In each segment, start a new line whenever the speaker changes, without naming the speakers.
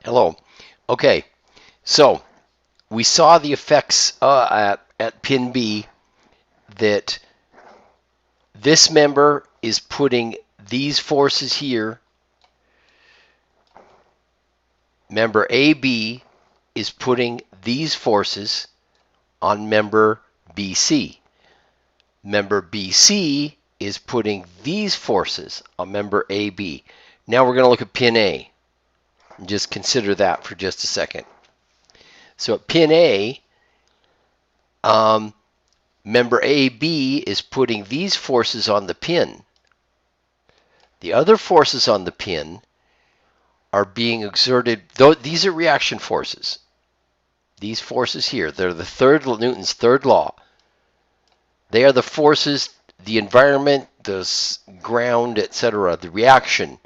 Hello. Okay, so we saw the effects at pin B that this member is putting these forces here. Member AB is putting these forces on member BC. Member BC is putting these forces on member AB. Now we're going to look at pin A. Just consider that for just a second. So at pin A, member AB is putting these forces on the pin. The other forces on the pin are being exerted, though these are reaction forces. These forces here, they're Newton's third law. They are the forces, the environment, the ground, etc., the reaction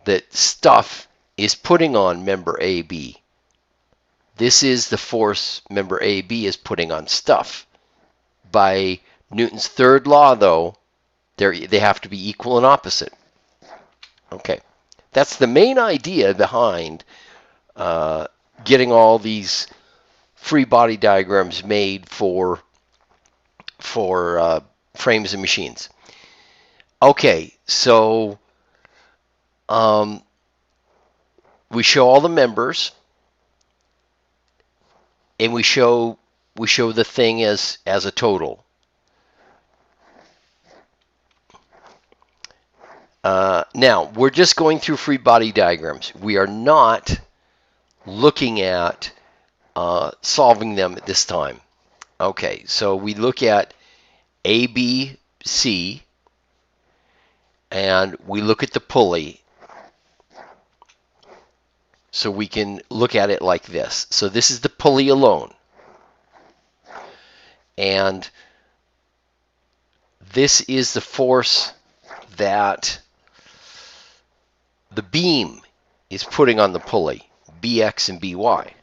that stuff is putting on member AB. This is the force member AB is putting on stuff. By Newton's third law, though, they have to be equal and opposite. Okay, that's the main idea behind getting all these free body diagrams made for frames and machines. Okay, so we show all the members, and we show the thing as a total. Now we're just going through free body diagrams. We are not looking at solving them at this time. Okay, so we look at A, B, C, and we look at the pulley. So we can look at it like this. So this is the pulley alone. And this is the force that the beam is putting on the pulley, Bx and By.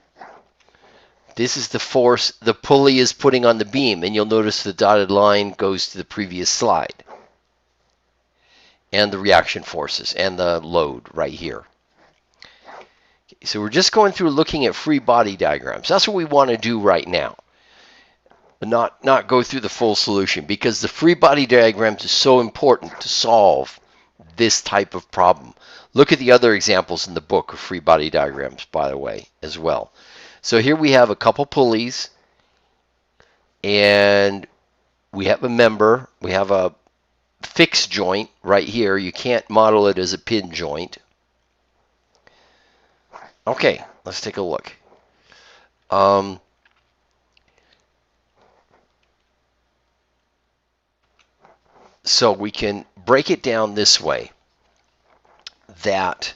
This is the force the pulley is putting on the beam, and you'll notice the dotted line goes to the previous slide. And the reaction forces and the load right here. So we're just going through looking at free body diagrams. That's what we want to do right now. Not go through the full solution, because the free body diagrams is so important to solve this type of problem. Look at the other examples in the book of free body diagrams, by the way, as well. So here we have a couple pulleys, and we have a member. We have a fixed joint right here. You can't model it as a pin joint. Okay, let's take a look. So we can break it down this way, that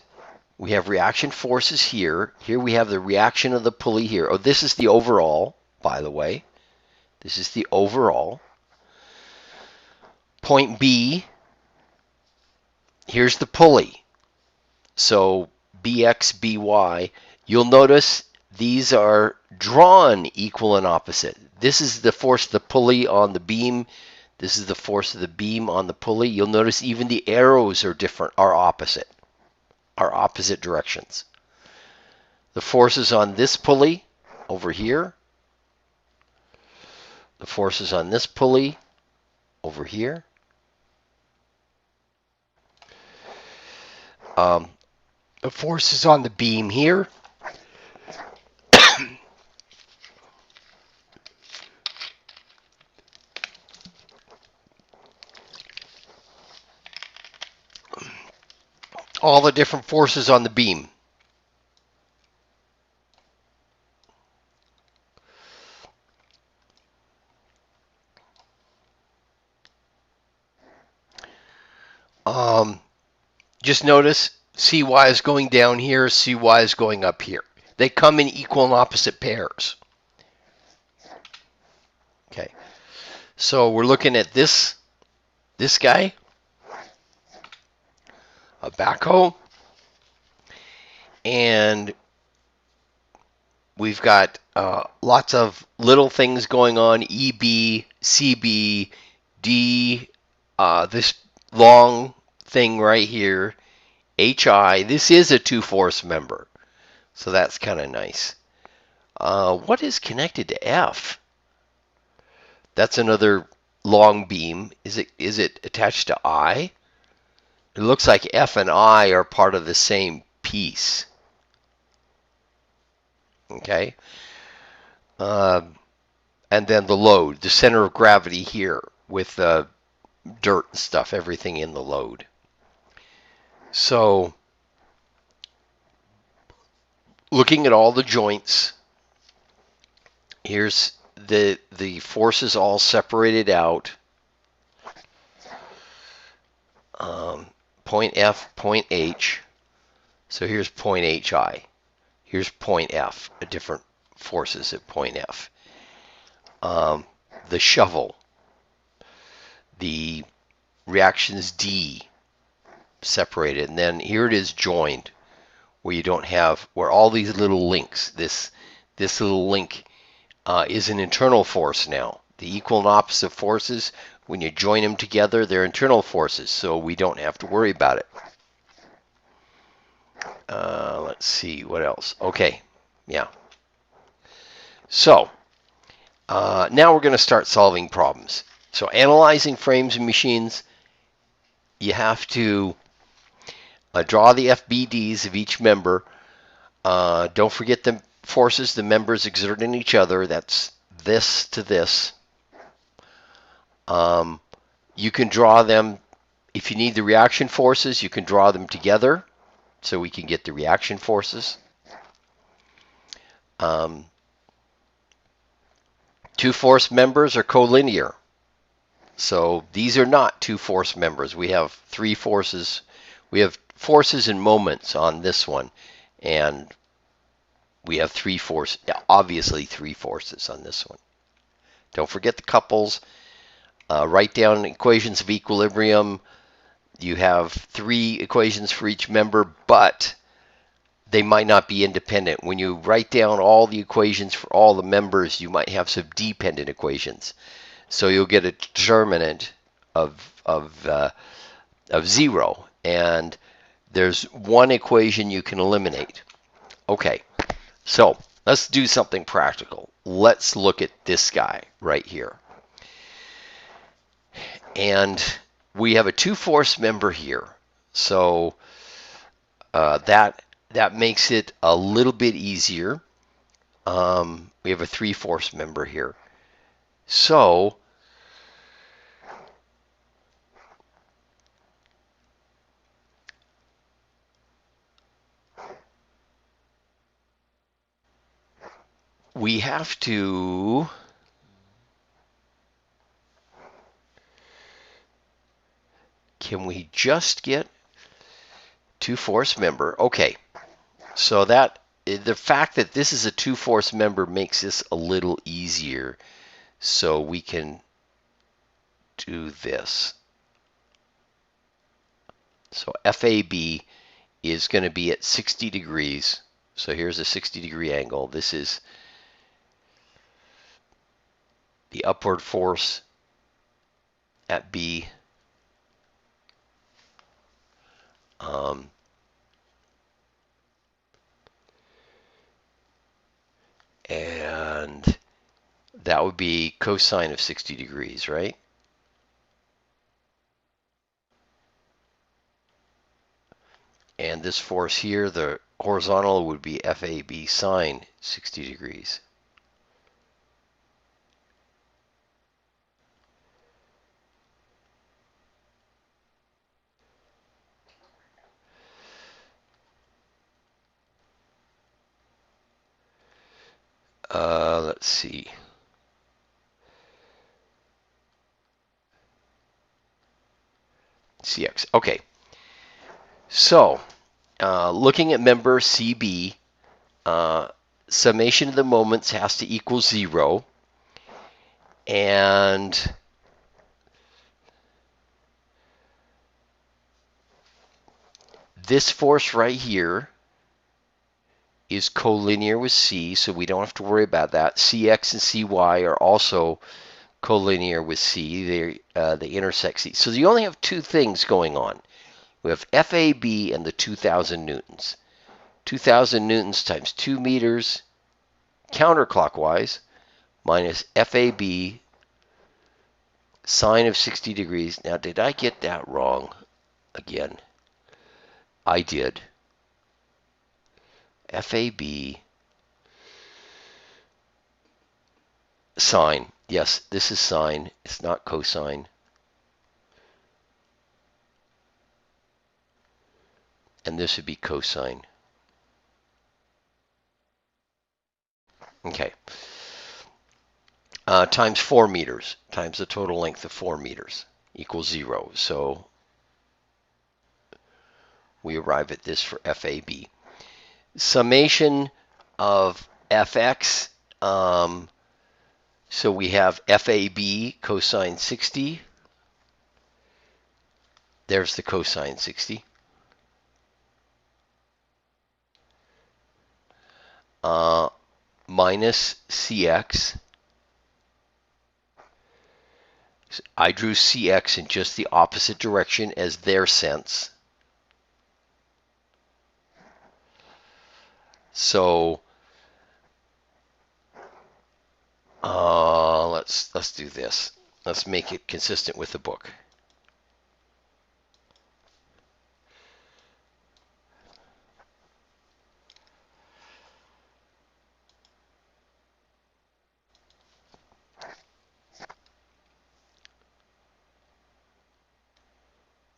we have reaction forces here. Here we have the reaction of the pulley here. Oh, this is the overall, by the way. This is the overall. Point B, here's the pulley. So Bx, By. You'll notice these are drawn equal and opposite. This is the force of the pulley on the beam. This is the force of the beam on the pulley. You'll notice even the arrows are different, are opposite directions. The forces on this pulley over here. The forces on this pulley over here. The forces on the beam here. All the different forces on the beam. Just notice CY is going down here, CY is going up here. They come in equal and opposite pairs. Okay, so we're looking at this guy, a backhoe, and we've got lots of little things going on, EB, CB, D, this long thing right here, HI. This is a two-force member. So that's kind of nice. What is connected to F? That's another long beam. Is it attached to I? It looks like F and I are part of the same piece. Okay. And then the load, the center of gravity here with dirt and stuff, everything in the load. So looking at all the joints, here's the forces all separated out. Point F, point H. So here's point HI. Here's point F, different forces at point F. The shovel, the reactions D separated, and then here it is joined, where you don't have, where all these little links, this little link is an internal force now. The equal and opposite forces, when you join them together, they're internal forces, so we don't have to worry about it. Let's see, what else? Okay, yeah. So, now we're going to start solving problems. So analyzing frames and machines, you have to draw the FBDs of each member. Don't forget the forces the members exert in each other. That's this to this. You can draw them, if you need the reaction forces, you can draw them together so we can get the reaction forces. Two force members are collinear. So these are not two force members. We have three forces. We have forces and moments on this one. And we have obviously three forces on this one. Don't forget the couples. Write down equations of equilibrium. You have three equations for each member, but they might not be independent. When you write down all the equations for all the members, you might have some dependent equations. So you'll get a determinant of 0, and there's one equation you can eliminate. Okay, so let's do something practical. Let's look at this guy right here. And we have a two-force member here. So that makes it a little bit easier. We have a three-force member here. So we have to can we just get two-force member? Okay, so that the fact that this is a two-force member makes this a little easier. So we can do this. So FAB is going to be at 60 degrees. So here's a 60-degree angle. This is the upward force at B. And that would be cosine of 60 degrees, right? And this force here, the horizontal, would be FAB sine 60 degrees. Let's see. CX. Okay. So, looking at member CB, summation of the moments has to equal 0. And this force right here is collinear with C, so we don't have to worry about that. CX and CY are also collinear with C. They intersect C. So you only have two things going on. We have FAB and the 2,000 newtons. 2,000 newtons times 2 meters counterclockwise minus FAB sine of 60 degrees. Now, did I get that wrong again? I did. FAB sine. Yes, this is sine. It's not cosine. And this would be cosine. Okay. Times 4 meters, times the total length of 4 meters, equals 0. So we arrive at this for FAB. Summation of FX, so we have FAB cosine 60. There's the cosine 60. Minus CX. I drew CX in just the opposite direction as their sense. So let's do this. Let's make it consistent with the book.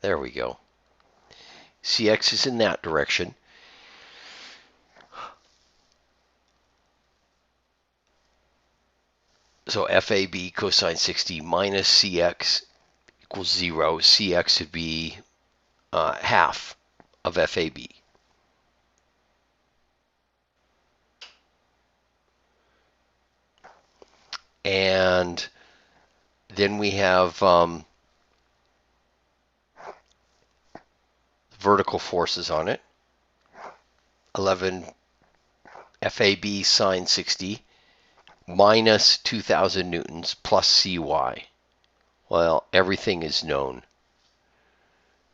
There we go. CX is in that direction. So FAB cosine 60 minus CX equals 0. CX would be half of FAB. And then we have vertical forces on it. 11 FAB sine 60 minus 2,000 newtons plus CY. Well, everything is known.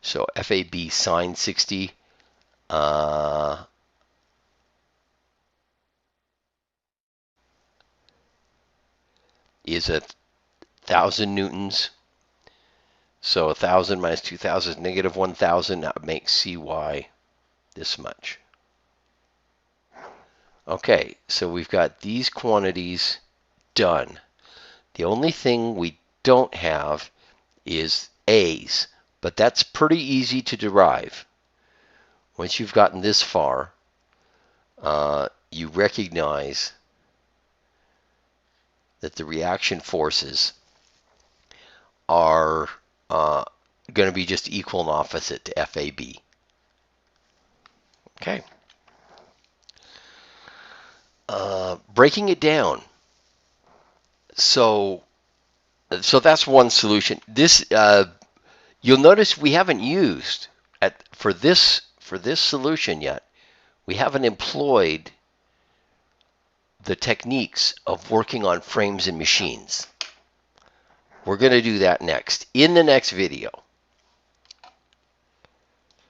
So FAB sine 60 is 1,000 newtons. So 1,000 minus 2,000 is negative 1,000. That makes CY this much. Okay, so we've got these quantities done. The only thing we don't have is A's, but that's pretty easy to derive. Once you've gotten this far, you recognize that the reaction forces are going to be just equal and opposite to FAB. Okay. Breaking it down. So that's one solution. This you'll notice we haven't used for this solution yet. We haven't employed the techniques of working on frames and machines. We're going to do that next in the next video.